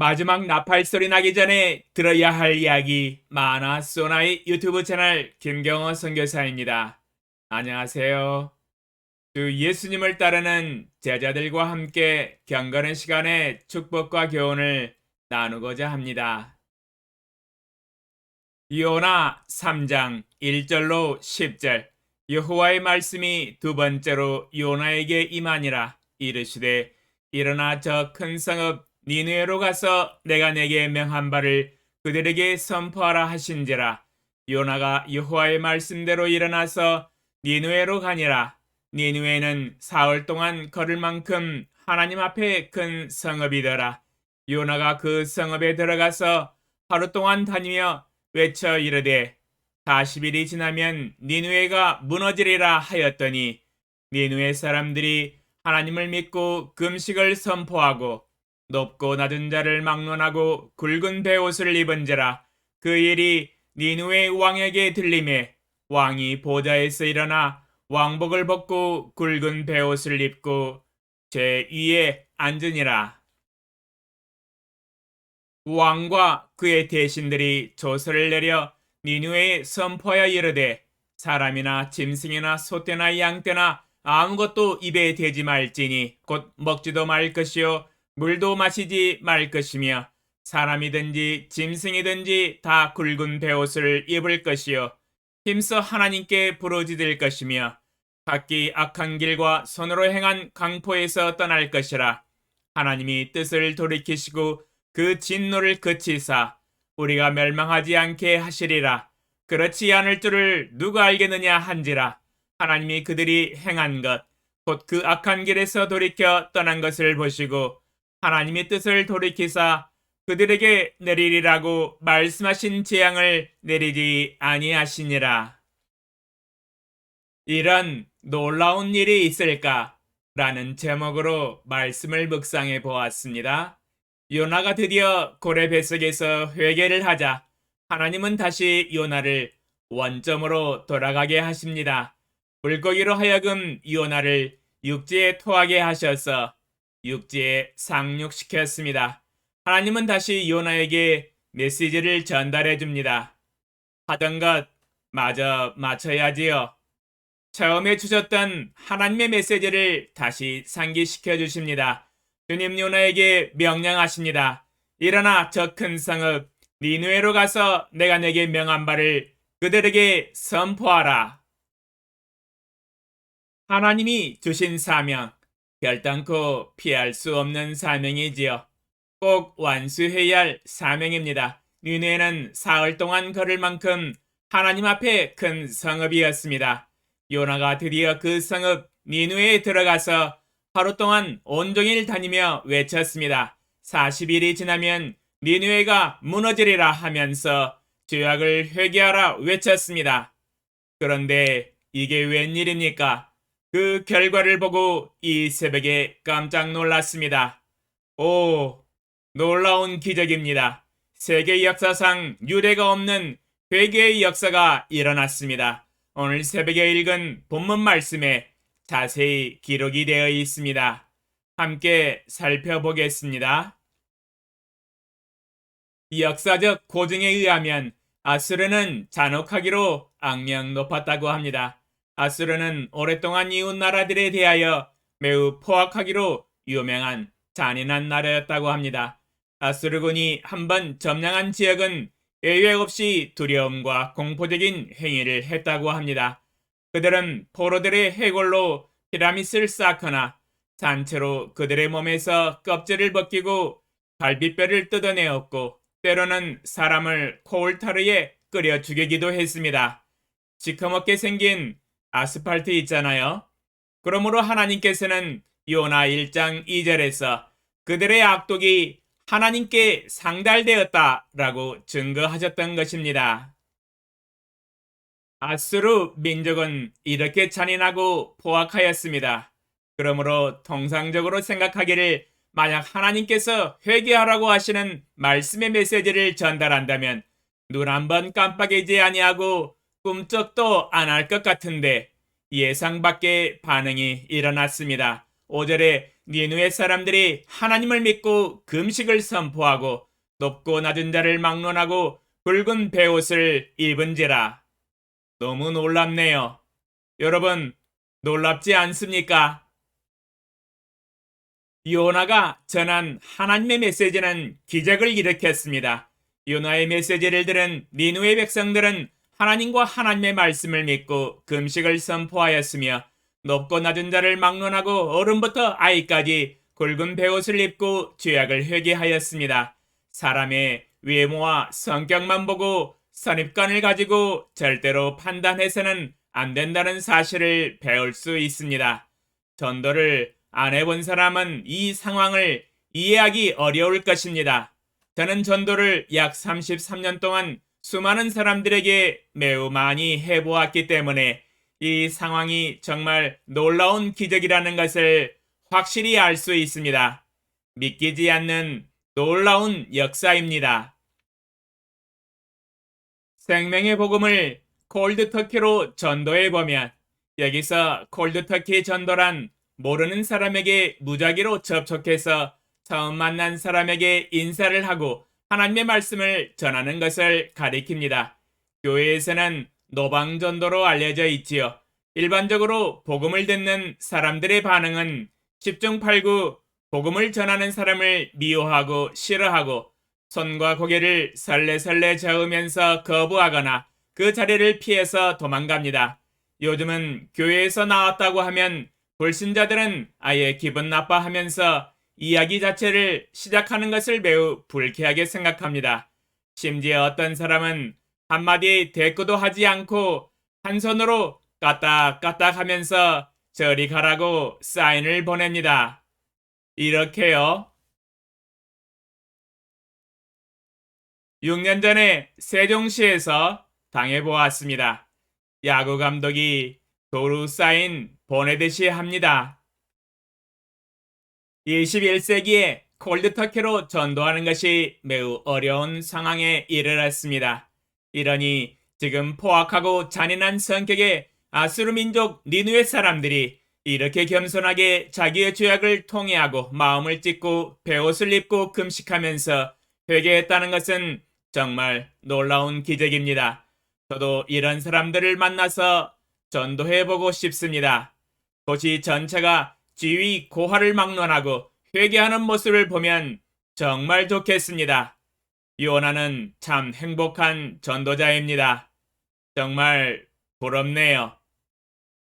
마지막 나팔 소리 나기 전에 들어야 할 이야기 마나소나의 유튜브 채널 김경호 선교사입니다. 안녕하세요. 주 예수님을 따르는 제자들과 함께 경건의 시간에 축복과 교훈을 나누고자 합니다. 요나 3장 1절로 10절 여호와의 말씀이 두 번째로 요나에게 임하니라. 이르시되 일어나 저 큰 성읍 니느웨로 가서 내가 내게 명한 바를 그들에게 선포하라 하신지라. 요나가 여호와의 말씀대로 일어나서 니느웨로 가니라. 니느웨는 사흘 동안 걸을 만큼 하나님 앞에 큰 성읍이더라. 요나가 그 성읍에 들어가서 하루 동안 다니며 외쳐 이르되 40일이 지나면 니느웨가 무너지리라 하였더니 니느웨 사람들이 하나님을 믿고 금식을 선포하고 높고 낮은 자를 막론하고 굵은 베옷을 입은지라. 그 일이 니느웨 왕에게 들리매 왕이 보좌에서 일어나 왕복을 벗고 굵은 베옷을 입고 제 위에 앉으니라. 왕과 그의 대신들이 조서를 내려 니느웨에 선포하여 이르되 사람이나 짐승이나 소떼나 양떼나 아무것도 입에 대지 말지니 곧 먹지도 말 것이요 물도 마시지 말 것이며 사람이든지 짐승이든지 다 굵은 베옷을 입을 것이요 힘써 하나님께 부르짖을 것이며 각기 악한 길과 손으로 행한 강포에서 떠날 것이라. 하나님이 뜻을 돌이키시고 그 진노를 그치사 우리가 멸망하지 않게 하시리라. 그렇지 않을 줄을 누가 알겠느냐 한지라. 하나님이 그들이 행한 것 곧 그 악한 길에서 돌이켜 떠난 것을 보시고 하나님의 뜻을 돌이키사 그들에게 내리리라고 말씀하신 재앙을 내리지 아니하시니라. 이런 놀라운 일이 있을까? 라는 제목으로 말씀을 묵상해 보았습니다. 요나가 드디어 고래 뱃속에서 회개를 하자 하나님은 다시 요나를 원점으로 돌아가게 하십니다. 물고기로 하여금 요나를 육지에 토하게 하셔서 육지에 상륙시켰습니다. 하나님은 다시 요나에게 메시지를 전달해 줍니다. 하던 것 마저 마쳐야지요. 처음에 주셨던 하나님의 메시지를 다시 상기시켜 주십니다. 주님 요나에게 명령하십니다. 일어나 저 큰 성읍 니느웨로 가서 내가 내게 명한 바를 그들에게 선포하라. 하나님이 주신 사명, 결단코 피할 수 없는 사명이지요. 꼭 완수해야 할 사명입니다. 니느웨는 사흘 동안 걸을 만큼 하나님 앞에 큰 성읍이었습니다. 요나가 드디어 그 성읍 니느웨에 들어가서 하루 동안 온종일 다니며 외쳤습니다. 40일이 지나면 니느웨가 무너지리라 하면서 죄악을 회개하라 외쳤습니다. 그런데 이게 웬일입니까? 그 결과를 보고 이 새벽에 깜짝 놀랐습니다. 오, 놀라운 기적입니다. 세계 역사상 유례가 없는 회개의 역사가 일어났습니다. 오늘 새벽에 읽은 본문 말씀에 자세히 기록이 되어 있습니다. 함께 살펴보겠습니다. 역사적 고증에 의하면 아수르는 잔혹하기로 악명 높았다고 합니다. 아수르는 오랫동안 이웃 나라들에 대하여 매우 포악하기로 유명한 잔인한 나라였다고 합니다. 아수르군이 한번 점령한 지역은 예외 없이 두려움과 공포적인 행위를 했다고 합니다. 그들은 포로들의 해골로 피라밋을 쌓거나 산채로 그들의 몸에서 껍질을 벗기고 갈비뼈를 뜯어내었고 때로는 사람을 코울타르에 끓여 죽이기도 했습니다. 시커멓게 생긴 아스팔트 있잖아요. 그러므로 하나님께서는 요나 1장 2절에서 그들의 악독이 하나님께 상달되었다라고 증거하셨던 것입니다. 아수르 민족은 이렇게 잔인하고 포악하였습니다. 그러므로 통상적으로 생각하기를 만약 하나님께서 회개하라고 하시는 말씀의 메시지를 전달한다면 눈 한번 깜빡이지 아니하고 꿈쩍도 안 할 것 같은데 예상 밖의 반응이 일어났습니다. 5절에 니느웨 사람들이 하나님을 믿고 금식을 선포하고 높고 낮은 자를 막론하고 붉은 베옷을 입은지라. 너무 놀랍네요. 여러분, 놀랍지 않습니까? 요나가 전한 하나님의 메시지는 기적을 일으켰습니다. 요나의 메시지를 들은 니느웨 백성들은 하나님과 하나님의 말씀을 믿고 금식을 선포하였으며 높고 낮은 자를 막론하고 어른부터 아이까지 굵은 베옷을 입고 죄악을 회개하였습니다. 사람의 외모와 성격만 보고 선입관을 가지고 절대로 판단해서는 안 된다는 사실을 배울 수 있습니다. 전도를 안 해본 사람은 이 상황을 이해하기 어려울 것입니다. 저는 전도를 약 33년 동안 수많은 사람들에게 매우 많이 해보았기 때문에 이 상황이 정말 놀라운 기적이라는 것을 확실히 알 수 있습니다. 믿기지 않는 놀라운 역사입니다. 생명의 복음을 콜드터키로 전도해보면 여기서 콜드터키 전도란 모르는 사람에게 무작위로 접촉해서 처음 만난 사람에게 인사를 하고 하나님의 말씀을 전하는 것을 가리킵니다. 교회에서는 노방전도로 알려져 있지요. 일반적으로 복음을 듣는 사람들의 반응은 10중 8구 복음을 전하는 사람을 미워하고 싫어하고 손과 고개를 설레설레 저으면서 거부하거나 그 자리를 피해서 도망갑니다. 요즘은 교회에서 나왔다고 하면 불신자들은 아예 기분 나빠하면서 이야기 자체를 시작하는 것을 매우 불쾌하게 생각합니다. 심지어 어떤 사람은 한마디 대꾸도 하지 않고 한 손으로 까딱까딱 하면서 저리 가라고 사인을 보냅니다. 이렇게요. 6년 전에 세종시에서 당해보았습니다. 야구 감독이 도루 사인 보내듯이 합니다. 21세기에 콜드터키로 전도하는 것이 매우 어려운 상황에 이르렀습니다. 이러니 지금 포악하고 잔인한 성격의 아수르 민족 니느웨 사람들이 이렇게 겸손하게 자기의 죄악을 통회하고 마음을 찢고 베옷을 입고 금식하면서 회개했다는 것은 정말 놀라운 기적입니다. 저도 이런 사람들을 만나서 전도해보고 싶습니다. 도시 전체가 지위 고하를 막론하고 회개하는 모습을 보면 정말 좋겠습니다. 요나는 참 행복한 전도자입니다. 정말 부럽네요.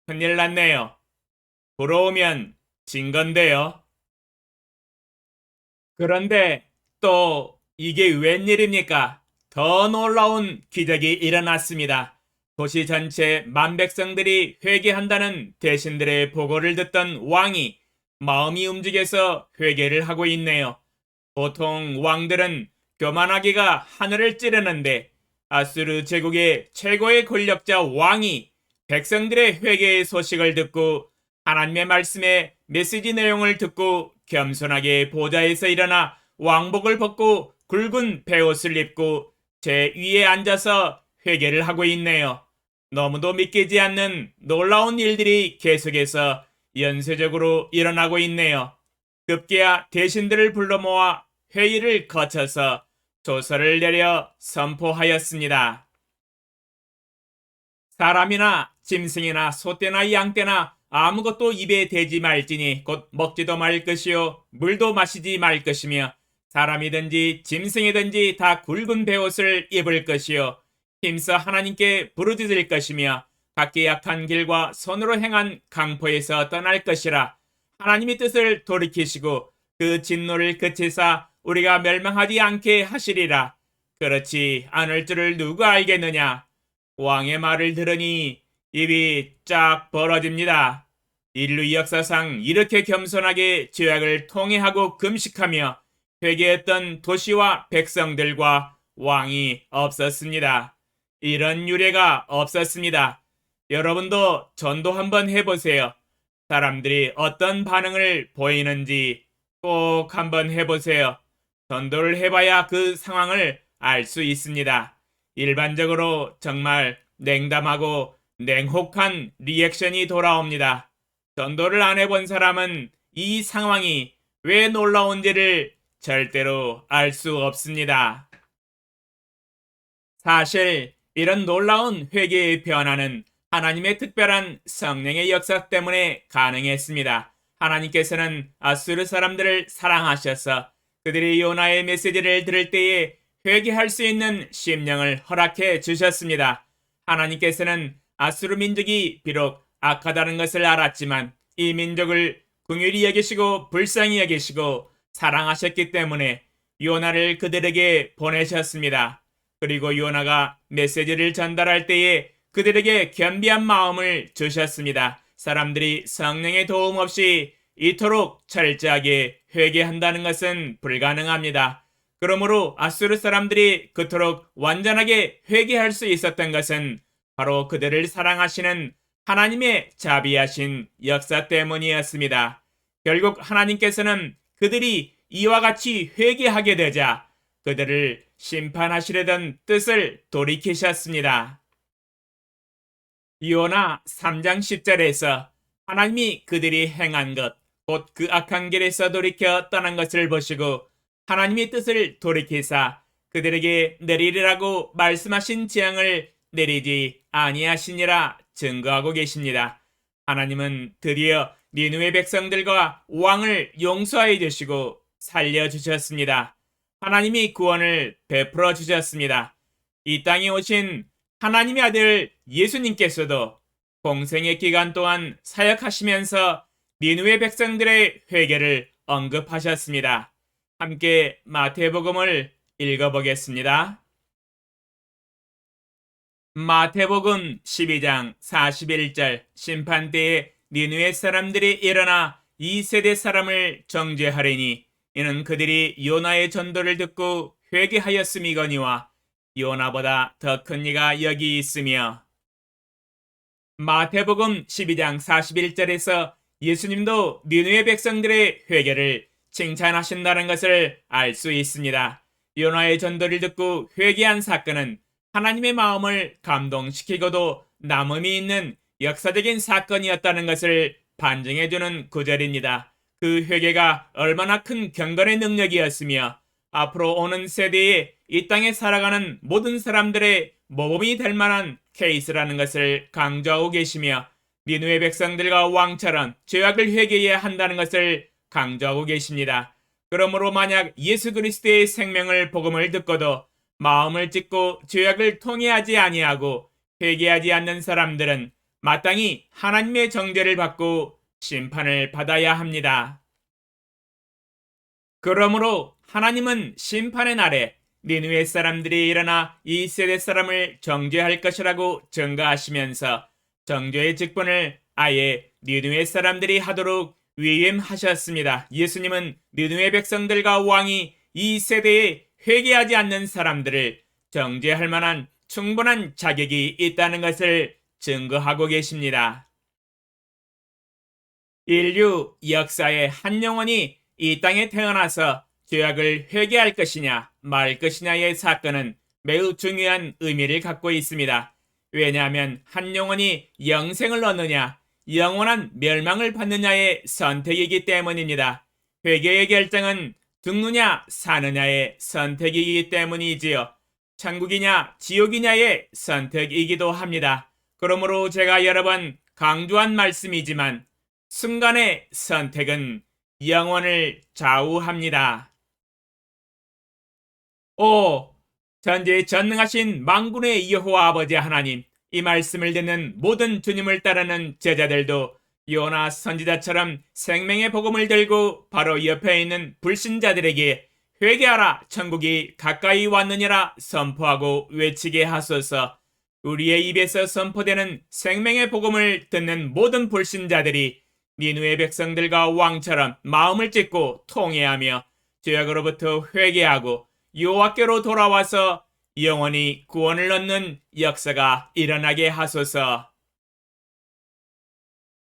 큰일 났네요. 부러우면 진 건데요. 그런데 또 이게 웬일입니까? 더 놀라운 기적이 일어났습니다. 도시 전체 만백성들이 회개한다는 대신들의 보고를 듣던 왕이 마음이 움직여서 회개를 하고 있네요. 보통 왕들은 교만하기가 하늘을 찌르는데 아수르 제국의 최고의 권력자 왕이 백성들의 회개의 소식을 듣고 하나님의 말씀의 메시지 내용을 듣고 겸손하게 보좌에서 일어나 왕복을 벗고 굵은 베옷을 입고 제 위에 앉아서 회개를 하고 있네요. 너무도 믿기지 않는 놀라운 일들이 계속해서 연쇄적으로 일어나고 있네요. 급기야 대신들을 불러 모아 회의를 거쳐서 조서를 내려 선포하였습니다. 사람이나 짐승이나 소떼나 양떼나 아무것도 입에 대지 말지니 곧 먹지도 말 것이요 물도 마시지 말 것이며 사람이든지 짐승이든지 다 굵은 베옷을 입을 것이요 힘써 하나님께 부르짖을 것이며 각기 약한 길과 손으로 행한 강포에서 떠날 것이라. 하나님의 뜻을 돌이키시고 그 진노를 그치사 우리가 멸망하지 않게 하시리라. 그렇지 않을 줄을 누가 알겠느냐. 왕의 말을 들으니 입이 쫙 벌어집니다. 인류 역사상 이렇게 겸손하게 죄악을 통회하고 금식하며 회개했던 도시와 백성들과 왕이 없었습니다. 이런 유례가 없었습니다. 여러분도 전도 한번 해보세요. 사람들이 어떤 반응을 보이는지 꼭 한번 해보세요. 전도를 해봐야 그 상황을 알 수 있습니다. 일반적으로 정말 냉담하고 냉혹한 리액션이 돌아옵니다. 전도를 안 해본 사람은 이 상황이 왜 놀라운지를 절대로 알 수 없습니다. 사실 이런 놀라운 회개의 변화는 하나님의 특별한 성령의 역사 때문에 가능했습니다. 하나님께서는 아수르 사람들을 사랑하셔서 그들이 요나의 메시지를 들을 때에 회개할 수 있는 심령을 허락해 주셨습니다. 하나님께서는 아수르 민족이 비록 악하다는 것을 알았지만 이 민족을 긍휼히 여기시고 불쌍히 여기시고 사랑하셨기 때문에 요나를 그들에게 보내셨습니다. 그리고 요나가 메시지를 전달할 때에 그들에게 겸비한 마음을 주셨습니다. 사람들이 성령의 도움 없이 이토록 철저하게 회개한다는 것은 불가능합니다. 그러므로 아수르 사람들이 그토록 완전하게 회개할 수 있었던 것은 바로 그들을 사랑하시는 하나님의 자비하신 역사 때문이었습니다. 결국 하나님께서는 그들이 이와 같이 회개하게 되자 그들을 심판하시려던 뜻을 돌이키셨습니다. 요나 3장 10절에서 하나님이 그들이 행한 것, 곧 그 악한 길에서 돌이켜 떠난 것을 보시고 하나님의 뜻을 돌이키사 그들에게 내리리라고 말씀하신 재앙을 내리지 아니하시니라 증거하고 계십니다. 하나님은 드디어 니느웨 백성들과 왕을 용서해 주시고 살려주셨습니다. 하나님이 구원을 베풀어 주셨습니다. 이 땅에 오신 하나님의 아들 예수님께서도 공생의 기간 동안 사역하시면서 니느웨 백성들의 회개를 언급하셨습니다. 함께 마태복음을 읽어보겠습니다. 마태복음 12장 41절 심판 때에 니느웨 사람들이 일어나 이 세대 사람을 정죄하리니 이는 그들이 요나의 전도를 듣고 회개하였음이거니와 요나보다 더 큰 이가 여기 있으며. 마태복음 12장 41절에서 예수님도 니느웨 백성들의 회개를 칭찬하신다는 것을 알 수 있습니다. 요나의 전도를 듣고 회개한 사건은 하나님의 마음을 감동시키고도 남음이 있는 역사적인 사건이었다는 것을 반증해주는 구절입니다. 그 회개가 얼마나 큰 경건의 능력이었으며 앞으로 오는 세대에 이 땅에 살아가는 모든 사람들의 모범이 될 만한 케이스라는 것을 강조하고 계시며 니느웨 백성들과 왕처럼 죄악을 회개해야 한다는 것을 강조하고 계십니다. 그러므로 만약 예수 그리스도의 생명을 복음을 듣고도 마음을 찢고 죄악을 통회하지 아니하고 회개하지 않는 사람들은 마땅히 하나님의 정죄를 받고 심판을 받아야 합니다. 그러므로 하나님은 심판의 날에 니느웨 사람들이 일어나 이 세대 사람을 정죄할 것이라고 증거하시면서 정죄의 직분을 아예 니느웨 사람들이 하도록 위임하셨습니다. 예수님은 니느웨 백성들과 왕이 이 세대에 회개하지 않는 사람들을 정죄할 만한 충분한 자격이 있다는 것을 증거하고 계십니다. 인류 역사의 한 영혼이 이 땅에 태어나서 죄악을 회개할 것이냐 말 것이냐의 사건은 매우 중요한 의미를 갖고 있습니다. 왜냐하면 한 영혼이 영생을 얻느냐 영원한 멸망을 받느냐의 선택이기 때문입니다. 회개의 결정은 죽느냐 사느냐의 선택이기 때문이지요. 천국이냐 지옥이냐의 선택이기도 합니다. 그러므로 제가 여러 번 강조한 말씀이지만 순간의 선택은 영혼을 좌우합니다. 오, 전지에 전능하신 만군의 여호와 아버지 하나님, 이 말씀을 듣는 모든 주님을 따르는 제자들도 요나 선지자처럼 생명의 복음을 들고 바로 옆에 있는 불신자들에게 회개하라 천국이 가까이 왔느니라 선포하고 외치게 하소서. 우리의 입에서 선포되는 생명의 복음을 듣는 모든 불신자들이 니느웨 백성들과 왕처럼 마음을 찢고 통회하며 죄악으로부터 회개하고 여호와께로 돌아와서 영원히 구원을 얻는 역사가 일어나게 하소서.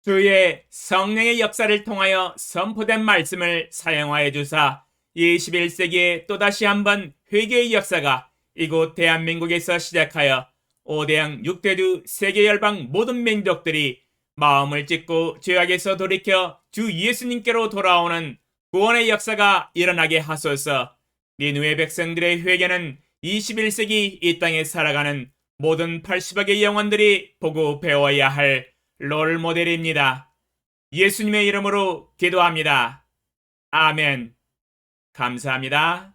주의 성령의 역사를 통하여 선포된 말씀을 사용하여 주사 21세기에 또다시 한번 회개의 역사가 이곳 대한민국에서 시작하여 5대양 6대주 세계열방 모든 민족들이 마음을 찢고 죄악에서 돌이켜 주 예수님께로 돌아오는 구원의 역사가 일어나게 하소서. 니느웨 백성들의 회개는 21세기 이 땅에 살아가는 모든 80억의 영혼들이 보고 배워야 할 롤 모델입니다. 예수님의 이름으로 기도합니다. 아멘. 감사합니다.